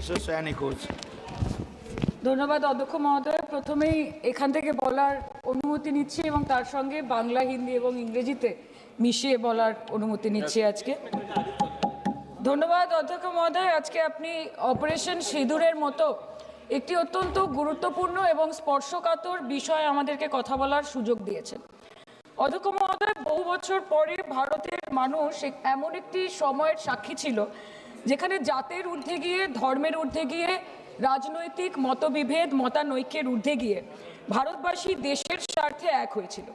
Mr. Saini Ghosh. ধন্যবাদ অধ্যক্ষ মহোদয়। প্রথমেই এখান থেকে বলার অনুমতি নিচ্ছি এবং তার সঙ্গে বাংলা, হিন্দি এবং ইংরেজিতে মিশিয়ে বলার অনুমতি নিচ্ছি আজকে। ধন্যবাদ অধ্যক্ষ মহোদয়। আজকে আপনি অপারেশন সিঁদুরের মতো একটি অত্যন্ত গুরুত্বপূর্ণ এবং স্পর্শকাতর বিষয় আমাদেরকে কথা বলার সুযোগ দিয়েছেন। অধ্যক্ষ মহোদয়, বহু বছর পরে ভারতের মানুষ এমন একটি সময়ের সাক্ষী ছিল যেখানে জাতের ঊর্ধ্বে গিয়ে, ধর্মের ঊর্ধ্বে গিয়ে, রাজনৈতিক মতবিভেদ, মতানৈক্যের ঊর্ধ্বে গিয়ে ভারতবাসী দেশের স্বার্থে এক হয়েছিল।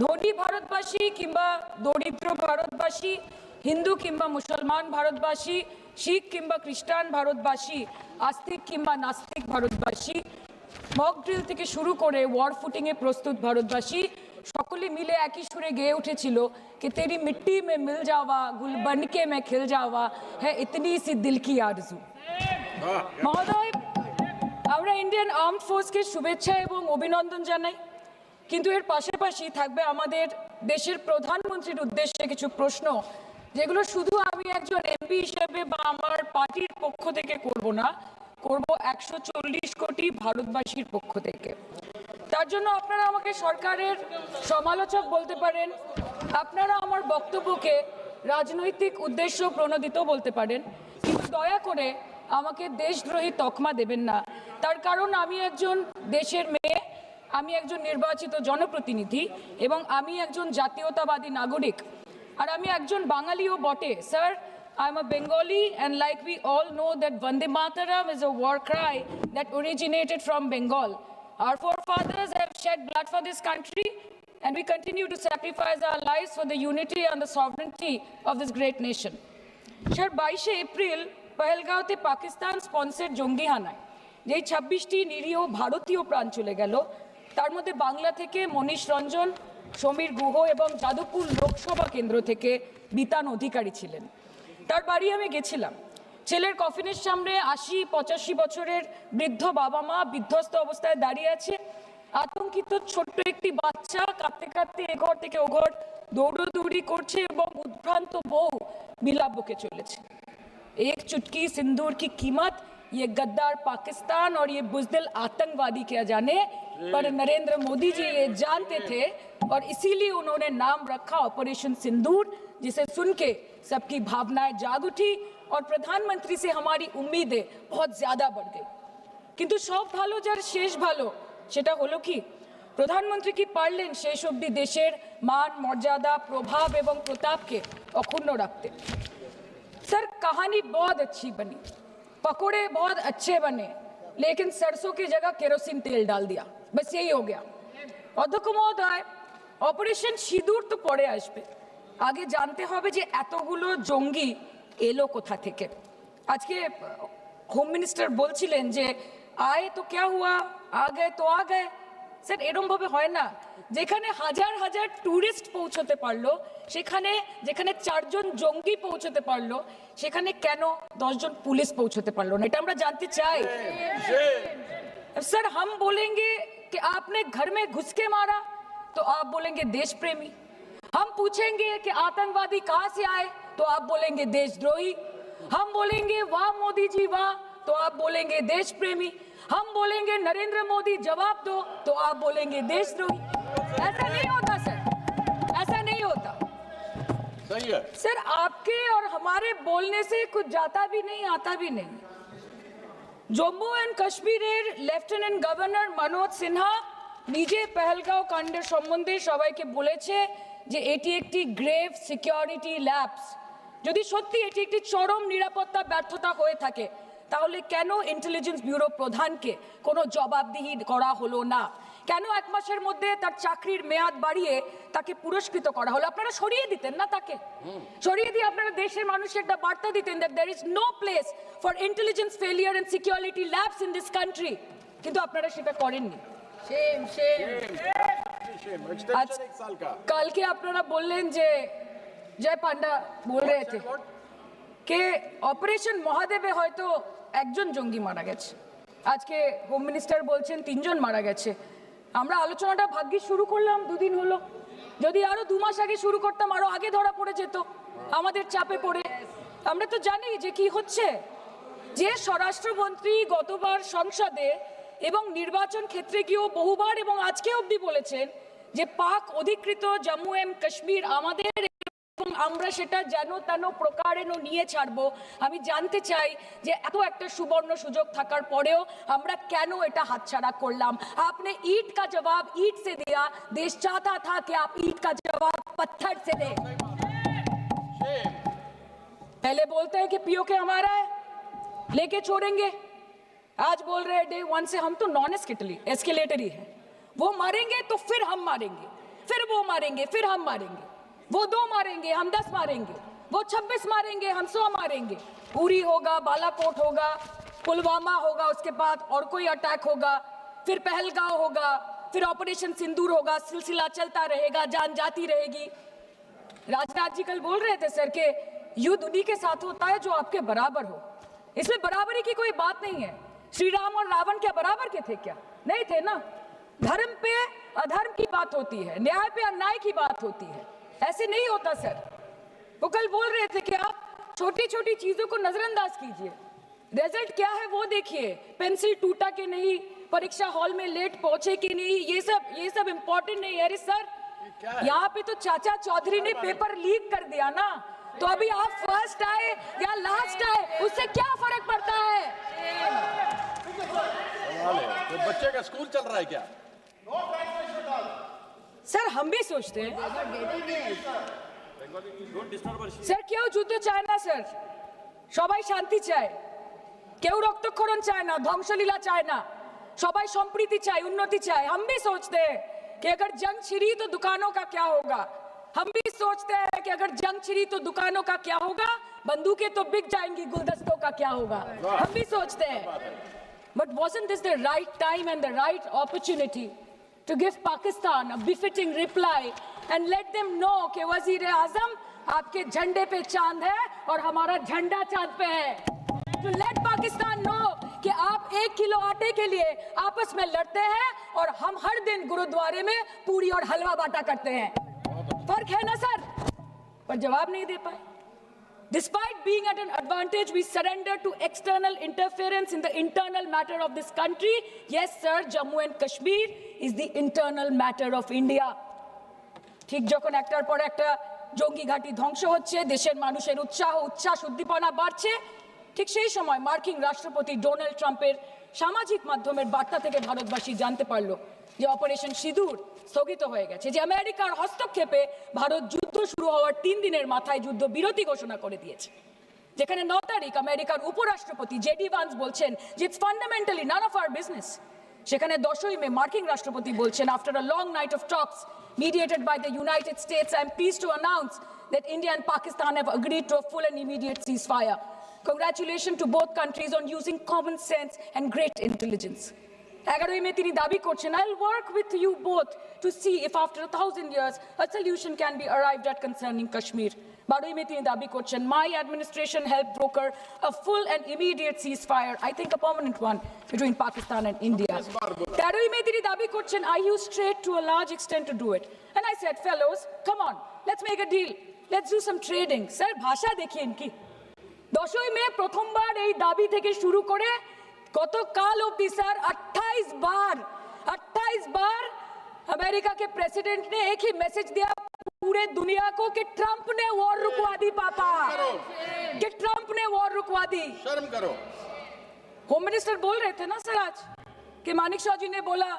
ধনী ভারতবাসী কিংবা দরিদ্র ভারতবাসী, হিন্দু কিংবা মুসলমান ভারতবাসী, শিখ কিংবা খ্রিস্টান ভারতবাসী, আস্তিক কিংবা নাস্তিক ভারতবাসী, মক ড্রিল থেকে শুরু করে ওয়ার ফুটিংয়ে প্রস্তুত ভারতবাসী সকলে মিলে একই সুরে গেয়ে উঠেছিল कि तेरी मिट्टी में मिल जावा गुल बनके मैं खिल जावा है इतनी सी दिल की आरजू। মহোদয়, আমরা ইন্ডিয়ান আর্মড ফোর্সকে শুভেচ্ছা এবং অভিনন্দন জানাই, কিন্তু এর পাশাপাশি থাকবে আমাদের দেশের প্রধানমন্ত্রীর উদ্দেশ্যে কিছু প্রশ্ন, যেগুলো শুধু আমি একজন এমপি হিসেবে বা আমার পার্টির পক্ষ থেকে করব না, করব 140 কোটি ভারতবাসীর পক্ষ থেকে। তার জন্য আপনারা আমাকে সরকারের সমালোচক বলতে পারেন, আপনারা আমার বক্তব্যকে রাজনৈতিক উদ্দেশ্য প্রণোদিত বলতে পারেন, কিন্তু দয়া করে আমাকে দেশদ্রোহী তকমা দেবেন না। তার কারণ আমি একজন দেশের মেয়ে, আমি একজন নির্বাচিত জনপ্রতিনিধি এবং আমি একজন জাতীয়তাবাদী নাগরিক, আর আমি একজন বাঙালিও বটে। Sir, I'm a Bengali, and like we all know that Vande Mataram is a war cry that originated from Bengal. Our forefathers have shed blood for this country, and we continue to sacrifice our lives for the unity and the sovereignty of this great nation. Sir, 22 April পহেলগাঁওতে Pakistan sponsored জঙ্গি হানায় যেই 26টি নিরীহ ভারতীয় প্রাণ চলে গেল, তার মধ্যে বাংলা থেকে মনীষ রঞ্জন, সমীর গুহ এবং যাদবপুর লোকসভা কেন্দ্র থেকে বিতান অধিকারী ছিলেন। তার বাড়ি আমি গেছিলাম। ছেলের কফিনের সামনে 80-85 বছরের বৃদ্ধ বাবা মা বিধ্বস্ত অবস্থায় দাঁড়িয়ে আছে। আতঙ্কিত ছোট্ট একটি বাচ্চা কাঁদতে কাঁদতে এ ঘর থেকে ও ঘর দৌড়দৌড়ি করছে এবং উদ্ভ্রান্ত বউ বিলাপ বকে চলেছে। एक चुटकी सिंदूर की कीमत ये गद्दार पाकिस्तान और ये बुज़दिल आतंकवादी क्या जाने, पर नरेंद्र मोदी जी ये जानते थे और इसीलिए उन्होंने नाम रखा ऑपरेशन सिंदूर, जिसे सुन के सबकी भावनाएं जाग उठी और प्रधानमंत्री से हमारी उम्मीदें बहुत ज़्यादा बढ़ गई। किंतु सब भालो जार शेष भालो सेटा हलो कि प्रधानमंत्री की पारलेन शेष अब्दि देशेर मान मर्यादा प्रभाव एवं प्रताप के अक्षुण्ण रखते। सर, कहानी बहुत अच्छी बनी, पकोड़े बहुत अच्छे बने, लेकिन सरसों की जगह केरोसिन तेल डाल दिया, बस यही हो गया। অধ্যক্ষ মহোদয়, অপারেশন সিঁদুর তো পরে আসবে, আগে জানতে হবে যে এতগুলো জঙ্গি এলো কোথা থেকে। আজকে হোম মিনিস্টার বলছিলেন যে আয়ে তো ক্যা হুয়া, আ গয়ে তো আ গয়ে। স্যার, এরমভাবে হয় না। যেখানে হাজার হাজার ট্যুরিস্ট পৌঁছতে পারলো, সেখানে যেখানে 4 জন জঙ্গি পৌঁছতে পারলো, সেখানে কেন 10 জন পুলিশ পৌঁছতে পারলো না? এটা আমরা জানতে চাই। सर, हम बोलेंगे कि आपने घर में घुस के मारा तो आप बोलेंगे देश प्रेमी। हम पूछेंगे कि आतंकवादी कहां से आए तो आप बोलेंगे देशद्रोही। हम बोलेंगे वाह मोदी जी वाह तो आप बोलेंगे देश प्रेमी। हम बोलेंगे नरेंद्र मोदी जवाब दो तो आप बोलेंगे देशद्रोही। ऐसा नहीं होता सर, ऐसा नहीं होता। सही है सर, आपके और हमारे बोलने से कुछ जाता भी नहीं आता भी नहीं। জম্মু অ্যান্ড কাশ্মীরের লেফটেন্যান্ট গভর্নর মনোজ সিনহা নিজে পেহেলগাঁও কাণ্ডের সম্বন্ধে সবাইকে বলেছে যে এটি একটি গ্রেভ সিকিউরিটি ল্যাপস। যদি সত্যি এটি একটি চরম নিরাপত্তা ব্যর্থতা হয়ে থাকে, তাহলে কেন ইন্টেলিজেন্স ব্যুরো প্রধানকে কোনো জবাবদিহি করা হলো না? কেন 1 মাসের মধ্যে তার চাকরির মেয়াদ বাড়িয়ে তাকে পুরস্কৃত করা হলো? আপনারা সরিয়ে দিতেন না তাকে? সরিয়ে দিয়ে আপনারা দেশের মানুষকে একটা বার্তা দিতেন that there is no place for intelligence failure and security lapse in this country, কিন্তু আপনারা সেটা করেননি। सेम एक्सटेंशन 1 साल का। কালকে আপনারা বললেন যে জয় পান্ডা বল रहे थे कि অপারেশন মহাদেবে হয়তো একজন জঙ্গি মারা গেছে, আজকে হোম মিনিস্টার বলছেন 3 জন মারা গেছে। আমরা আলোচনাটা ভাগ্যিস শুরু করলাম 2 দিন হলো, যদি আরো 2 মাস আগে শুরু করতাম আরো আগে ধরা পড়ে যেত আমাদের চাপে পড়ে। আমরা তো জানি যে কি হচ্ছে। যে স্বরাষ্ট্রমন্ত্রী গতবার সংসদে এবং নির্বাচন ক্ষেত্রে গিয়েও বহুবার এবং আজকে অবধি বলেছেন যে পাক অধিকৃত জম্মু এন্ড কাশ্মীর আমাদের এবং আমরা সেটা যেন তেন প্রকারে নিয়ে ছাড়বো। আমি জানতে চাই যে এত একটা সুবর্ণ সুযোগ থাকার পরেও আমরা কেন এটা হাতছাড়া করলাম। आपने ईंट का जवाब ईंट से दिया, देश चाहता था कि आप ईंट का जवाब पत्थर से दें। पहले बोलते हैं कि पीओके हमारा है, लेके छोड़ेंगे। आज बोल रहे हैं डे वन से हम तो नॉन एस्केलेटरी है, वो मारेंगे तो फिर हम मारेंगे, फिर वो मारेंगे, फिर हम मारेंगे, वो 2 मारेंगे हम 10 मारेंगे, वो 26 मारेंगे हम 100 मारेंगे। उरी होगा, बालाकोट होगा, पुलवामा होगा, उसके बाद और कोई अटैक होगा, फिर पहलगांव होगा, फिर ऑपरेशन सिंदूर होगा, सिलसिला चलता रहेगा, जान जाती रहेगी। राजनाथ जी कल बोल रहे थे सर के युद्ध उन्हीं के साथ होता है जो आपके बराबर हो। इसमें बराबरी की कोई बात नहीं है। श्री राम और रावण क्या बराबर के थे क्या? नहीं थे ना। धर्म पे अधर्म की बात होती है, न्याय पे अन्याय की बात होती है, ऐसे नहीं होता सर। वो कल बोल रहे थे कि आप छोटी छोटी चीजों को नजरअंदाज कीजिए, रिजल्ट क्या है वो देखिए। पेंसिल टूटा कि नहीं, परीक्षा हॉल में लेट पहुंचे कि नहीं, ये सब इंपॉर्टेंट नहीं है। अरे सर यहाँ पे तो चाचा चौधरी ने पेपर लीक कर दिया ना, तो अभी आप फर्स्ट आए या लास्ट आए उससे क्या फर्क पड़ता है? तो बच्चे का स्कूल चल रहा है क्या? सर हम भी सोचते हैं স্যার কেউ যুদ্ধ চায় না স্যার, সবাই শান্তি চায়, কেউ রক্তক্ষরণ চায় না, ধ্বংসলীলা চায় না, সবাই সম্প্रीति চায়, उन्नति चाहे। हम भी सोचते हैं कि अगर जंग छिड़ी तो दुकानों का क्या होगा, हम भी सोचते हैं कि अगर जंग छिड़ी तो दुकानों का क्या होगा, बंदूकें तो बिक जाएंगी, गुलदस्तों का क्या होगा, हम भी सोचते हैं। But wasn't this the right time and the right opportunity to give Pakistan a befitting reply and let them know कि वजीर आजम आपके झंडे पे चांद है और हमारा झंडा चांद पे है। To let Pakistan know कि आप 1 किलो आटे के लिए आपस में लड़ते हैं और हम हर दिन गुरुद्वारे में पूरी और हलवा बांटा करते हैं। फर्क है ना सर? पर जवाब नहीं दे पाए। Despite being at an advantage, we surrender to external interference in the internal matter of this country. Yes, sir, Jammu and Kashmir is the internal matter of India. ঠিক যখন একটার পর একটা জঙ্গি ঘাঁটি ধ্বংস হচ্ছে, দেশের মানুষের উচ্ছ্বাস উদ্দীপনা বাড়ছে, ঠিক সেই সময় মার্কিন রাষ্ট্রপতি ডোনাল্ড ট্রাম্পের সামাজিক মাধ্যমের বার্তা থেকে ভারতবাসী জানতে পারলো যে অপারেশন সিঁদুর স্থগিত হয়ে গেছে, যে আমেরিকার হস্তক্ষেপে ভারত যুদ্ধ শুরু হওয়ার 3 দিনের মাথায় যুদ্ধ বিরতি ঘোষণা করে দিয়েছে, যেখানে 9 তারিখ আমেরিকার উপরাষ্ট্রপতি জেডি ভান্স বলছেন যে it's fundamentally none of our business. সেখানে 10ই মে মার্কিন রাষ্ট্রপতি বলছেন, after a long night of talks mediated by the United States, I am pleased to announce that India and Pakistan have agreed to a full and immediate ceasefire. Congratulations to both countries on using common sense and great intelligence. 11ই মে তিনি দাবি করছেন, I'll work with you both to see if after 1000 years a solution can be arrived at concerning Kashmir. 12ই মে তিনি দাবি করছেন, my administration helped broker a full and immediate ceasefire, I think a permanent one, between Pakistan and India. 13ই মে তিনি দাবি করছেন, I used trade to a large extent to do it. And I said, fellows, come on, let's make a deal. Let's do some trading. Sir, ভাষা দেখিয়ে কি? 10ই মে প্রথমবার এই দাবি থেকে শুরু করে গতকাল অবধি স্যার 28 बार अमेरिका के प्रेसिडेंट ने एक ही मैसेज दिया पूरे दुनिया को कि ट्रंप ने वॉर रुकवा दी पापा, कि ट्रंप ने वॉर रुकवा दी। शर्म करो। होम मिनिस्टर बोल रहे थे ना सर आज कि मानिक शाह जी ने बोला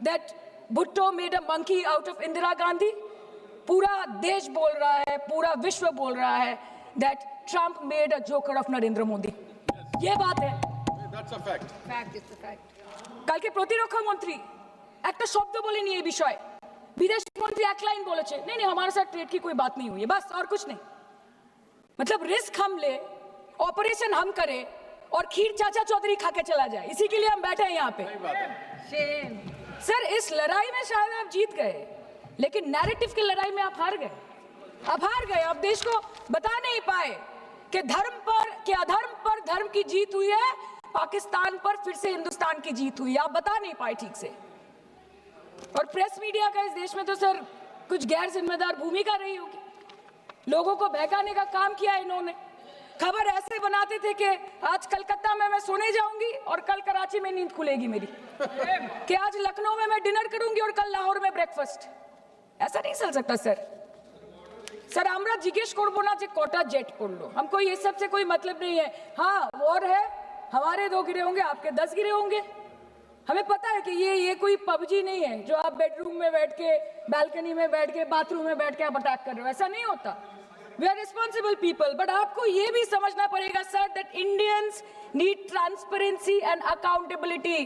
that Bhutto made a monkey out of Indira Gandhi. पूरा देश बोल रहा है, पूरा विश्व बोल रहा है that Trump made a joker of Narendra Modi. ये बात है, That's a fact. Fact is the fact. কালকে প্রতিরক্ষা মন্ত্রী একটা শব্দ বলেনি এই বিষয়ে, विदेश मंत्री एक लाइन बोले नहीं नहीं हमारे साथ ट्रेड की कोई बात नहीं हुई है, बस और कुछ नहीं। मतलब रिस्क हम ले, ऑपरेशन हम करें और खीर चाचा चौधरी खा के चला जाए, इसी के लिए हम बैठे हैं यहाँ पे। Shame. सर इस लड़ाई में शायद आप जीत गए, लेकिन नैरेटिव की लड़ाई में आप हार गए। आप देश को बता नहीं पाए कि धर्म पर कि अधर्म पर धर्म की जीत हुई है, पाकिस्तान पर फिर से हिंदुस्तान की जीत हुई है, आप बता नहीं पाए ठीक से। और प्रेस मीडिया का इस देश में तो सर कुछ गैर जिम्मेदार भूमिका रही होगी, लोगों को बहकाने का काम किया इन्होंने। खबर ऐसे बनाते थे कि आज कलकत्ता में मैं सोने जाऊंगी और कल कराची में नींद खुलेगी मेरी, कि आज लखनऊ में मैं डिनर करूंगी और कल लाहौर में ब्रेकफास्ट। ऐसा नहीं चल सकता सर। सर আমরা জিজ্ঞেস করব না যে কটা জেট পড়লো, हमको ये सब से कोई मतलब नहीं है। हाँ वॉर है, हमारे 2 गिरे होंगे, आपके 10 गिरे होंगे। हमें पता है कि ये कोई पबजी नहीं है जो आप बेडरूम में बैठ के, बालकनी में बैठ के, बाथरूम में बैठ के आप अटैक कर रहे हो, ऐसा नहीं होता। We are responsible people, but आपको ये भी समझना पड़ेगा sir that Indians need transparency and accountability.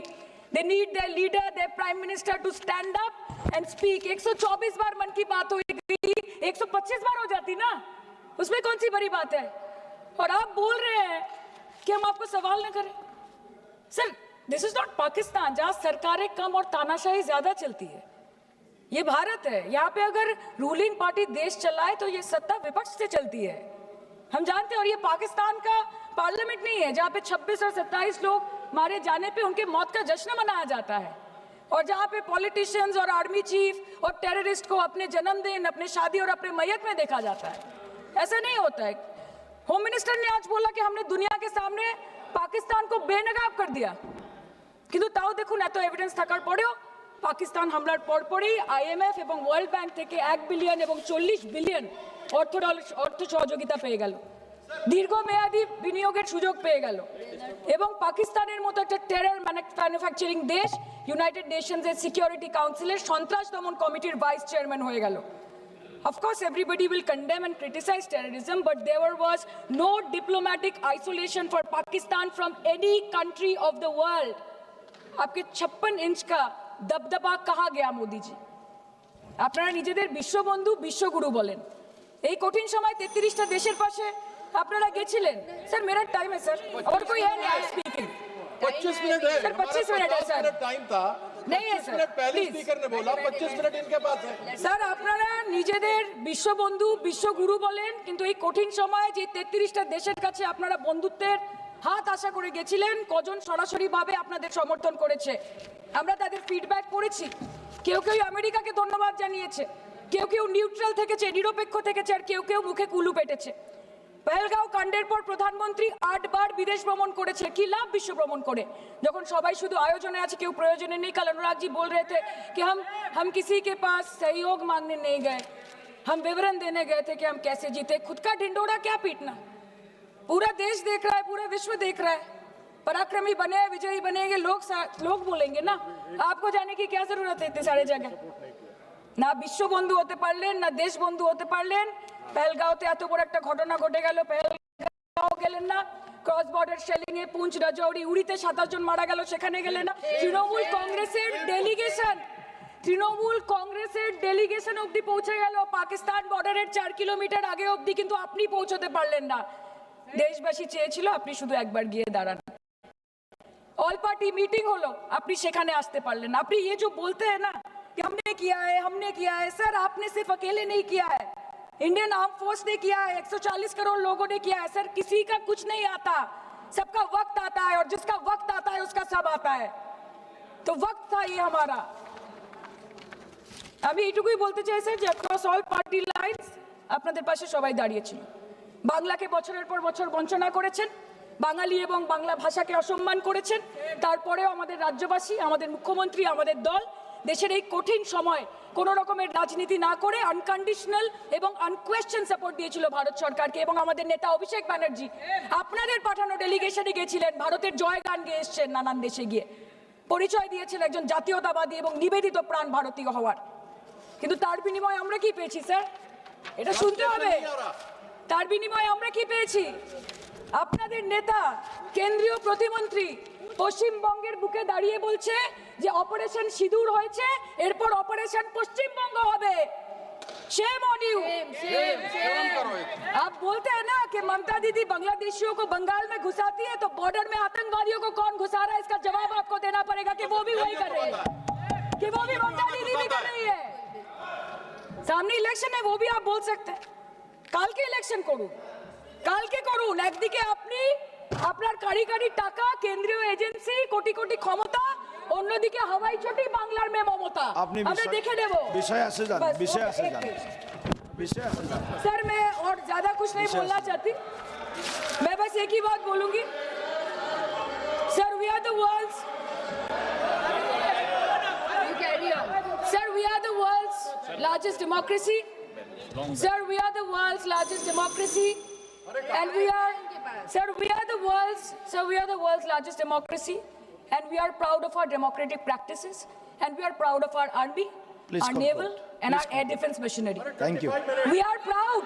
They need their leader, their prime minister to stand up and speak. 124 बार मन की बात हुई, 125 बार हो जाती ना, उसमें कौन सी बड़ी बात है। और आप बोल रहे हैं कि हम आपको सवाल न करें। Sir this is not Pakistan जहां सरकारें कम और तानाशाही ज्यादा चलती है। ये भारत है, यहाँ पे अगर रूलिंग पार्टी देश चलाए तो ये सत्ता विपक्ष से चलती है, हम जानते हैं। और ये पाकिस्तान का पार्लियामेंट नहीं है जहाँ पे 26 और 27 लोग मारे जाने पे उनके मौत का जश्न मनाया जाता है, और जहाँ पे पॉलिटिशियंस और आर्मी चीफ और टेररिस्ट को अपने जन्मदिन, अपने शादी और अपने मैयत में देखा जाता है। ऐसा नहीं होता है। होम मिनिस्टर ने आज बोला कि हमने दुनिया के सामने पाकिस्तान को बेनकाब कर दिया, কিন্তু তাও দেখুন এত এভিডেন্স থাকার পরেও পাকিস্তান হামলার পরপরই আইএমএফ এবং ওয়ার্ল্ড ব্যাংক থেকে 1 বিলিয়ন এবং 40 বিলিয়ন অর্থ সহযোগিতা পেয়ে গেল, দীর্ঘমেয়াদী বিনিয়োগের সুযোগ পেয়ে গেল, এবং পাকিস্তানের মতো একটা টেরর ম্যানুফ্যাকচারিং দেশ ইউনাইটেড নেশনসের সিকিউরিটি কাউন্সিলের সন্ত্রাস দমন কমিটির ভাইস চেয়ারম্যান হয়ে গেল। Of course, everybody will condemn and criticize terrorism, but there was no diplomatic isolation for Pakistan from any country of the world. आपके 56 इंच का दबदबा कहा गया मोदी जी? আপনারা নিজেদের বিশ্ববন্ধু বিশ্বগুরু বলেন, এই কঠিন সময় 33টা দেশের পাশে আপনারা গেছিলেন। স্যার मेरा टाइम है सर, और कोई है नहीं स्पीकिंग। 25 मिनट है सर 25 मिनट है सर, टाइम था नहीं है सर, मिनट पहले प्लीज। स्पीकर ने बोला 25 मिनट इनके पास है। স্যার আপনারা নিজেদের বিশ্ববন্ধু বিশ্বগুরু বলেন, কিন্তু এই কঠিন সময়ে যে 33টা দেশের কাছে আপনারা বন্ধুত্বের হাত আশা করে গেছিলেন, কজন সরাসরি ভাবে আপনাদের সমর্থন করেছে আমরা তাদের ফিডব্যাক পড়েছি। কেউ কেউ আমেরিকাকে ধন্যবাদ জানিয়েছে, কেউ কেউ নিউট্রাল থেকেছে, নিরপেক্ষ থেকেছে, আর কেউ কেউ মুখে কুলু পেটেছে। পহেলগাঁও কাণ্ডের পর প্রধানমন্ত্রী 8 বার বিদেশ ভ্রমণ করেছে, কি লাভ বিশ্ব ভ্রমণ করে যখন সবাই শুধু আয়োজনে আছে, কেউ প্রয়োজনে নেই। कल अनुराग जी बोल रहे थे कि हम किसी के पास सहयोग मांगने नहीं गए, हम विवरण देने गए थे कि हम कैसे जीते। खुद का ढिंडोरा क्या पीटना, पूरा देश देख रहा है, पूरा विश्व देख रहा है। पराक्रमी बने, विजयी बनेंगे लोग बोलेंगे ना, आपको जाने की क्या जरूरत है इतने सारे जगह। না বিশ্ব বন্ধু হতে পারলেন, না দেশ বন্ধু হতে পারলেন। পেহেলগাঁওতে এত বড় একটা ঘটনা ঘটে গেল, পেহেলগাঁও গেলেন না। ক্রস বর্ডার শেলিং এ পুঞ্চ, রাজৌরি, উড়িতে 27 জন মারা গেল, সেখানে গেলেন না। তৃণমূল কংগ্রেসের ডেলিগেশন অবধি পৌঁছে গেল পাকিস্তান বর্ডারের 4 কিলোমিটার আগে অবধি, কিন্তু আপনি পৌঁছতে পারলেন না। দেশবাসী চেয়েছিল আপনি শুধু একবার গিয়ে দাঁড়ান। ऑल पार्टी मीटिंग হলো, আপনি সেখানে আসতে পারলেন না। আপনি ये जो बोलते हैं ना कि हमने किया है, सर आपने सिर्फ अकेले नहीं किया है, इंडियन आर्म फोर्स ने किया है, 140 करोड़ लोगों ने किया है। सर किसी का कुछ नहीं आता, सबका वक्त आता है, और जिसका वक्त आता है उसका सब आता है। तो वक्त था ये हमारा। আমি এইটুকুই বলতে চাই স্যার যে অ্যাক্রস অল পার্টি লাইনস আপনাদের পাশে সবাই দাঁড়িয়েছিল। বাংলাকে বছরের পর বছর বঞ্চনা করেছেন, বাঙালি এবং বাংলা ভাষাকে অসম্মান করেছেন, তারপরেও আমাদের রাজ্যবাসী, আমাদের মুখ্যমন্ত্রী, আমাদের দল দেশের এই কঠিন সময় কোনো রকমের রাজনীতি না করে আনকন্ডিশনাল এবং আনকোয়েশ্চন সাপোর্ট দিয়েছিল ভারত সরকারকে। এবং আমাদের নেতা অভিষেক ব্যানার্জি আপনাদের পাঠানো ডেলিগেশনে গেছিলেন, ভারতের জয় গান গেয়ে এসছেন, নানান দেশে গিয়ে পরিচয় দিয়েছেন একজন জাতীয়তাবাদী এবং নিবেদিত প্রাণ ভারতীয় হওয়ার। কিন্তু তার বিনিময়ে আমরা কি পেয়েছি স্যার, এটা শুনতে হবে। তার বিনিময়ে আমরা কি পেয়েছি? আপনাদের নেতা কেন্দ্রীয় প্রতিমন্ত্রী পশ্চিমবঙ্গের বুকে দাঁড়িয়ে বলছে যে অপারেশন সিঁদুর হয়েছে, এরপর অপারেশন পশ্চিমবঙ্গ হবে। Shame on you. आप बोलते हैं ना कि ममता दीदी बांग्लादेशियों को बंगाल में घुसाती है, तो बॉर्डर में आतंकवादियों को कौन घुसा रहा है, इसका जवाब आपको देना पड़ेगा कि वो भी वही कर रहे हैं, कि वो भी ममता दीदी भी कर रही है। सामने इलेक्शन है, वो भी आप बोल सकते हैं। কালকে ইলেকশন করুন, কালকে করুন। একদিকে আপনি আপনার কারিগরি টাকা, কেন্দ্রীয় এজেন্সি, কোটি কোটি ক্ষমতা, অন্যদিকে হাওয়াই চটি বাংলার মে মমতা। আমরা দেখে নেব। विषय से जान, विषय से जान। सर मैं और ज्यादा कुछ नहीं बोलना चाहती। मैं बस एक ही बात बोलूंगी sir, we are the world's You carry on. Sir, we are the world's largest democracy. Sir, we are the world's largest democracy. And we are, sir, we are the world's largest democracy. And we are proud of our democratic practices. And we are proud of our army, Please our conclude. naval, and our air defense machinery. Thank you. We are proud.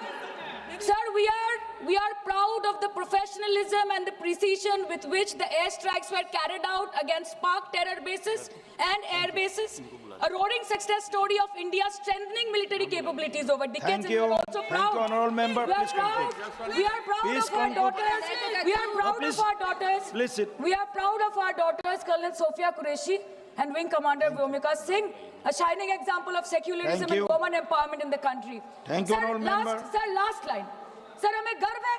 Sir, we are proud of the professionalism and the precision with which the airstrikes were carried out against Pak terror bases and air bases. A roaring success story of India's strengthening military capabilities over decades. Thank you. And we are also Thank proud. you, honorable member. We are Please proud. conclude. We are proud Please of our conclude. daughters. We are proud please. of our daughters. Please sit. We are proud of our daughters, Colonel Sophia Qureshi and Wing Commander Vyomika Singh, a shining example of secularism Thank and you. women empowerment in the country. Thank you, Sir, honorable member. Sir, last line. Sir, हमें गर्व है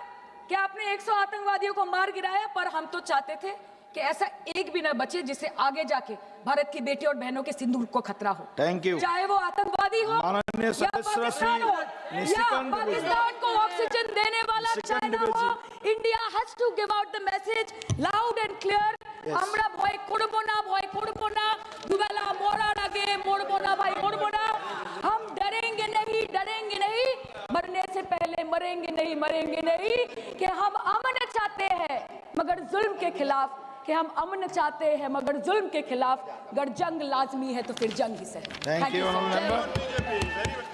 कि आपने 100 आतंकवादियों को मार गिराया, पर हम तो चाहते थे कि ऐसा एक भी ना बचे जिससे आगे जाके भारत की बेटी और बहनों के सिंदूर को खतरा हो। Thank you. चाहे वो आतंकवादी हो माननीय या सदस्य पाकिस्तान हो या निशिकांत पाकिस्तान को ऑक्सीजन देने वाला निशिकांत चाइना हो, India has to give out the message loud and clear. আমরা ভয় করব না, দুবেলা মরার আগে মরবো না ভাই, মরবো না। हम डरेंगे नहीं, मरने से पहले मरेंगे नहीं, कि हम अमन चाहते हैं मगर जुल्म के खिलाफ, कि हम अमन चाहते हैं मगर जुल्म के खिलाफ। अगर जंग लाजमी है तो फिर जंग ही सही। Thank you, honorable member.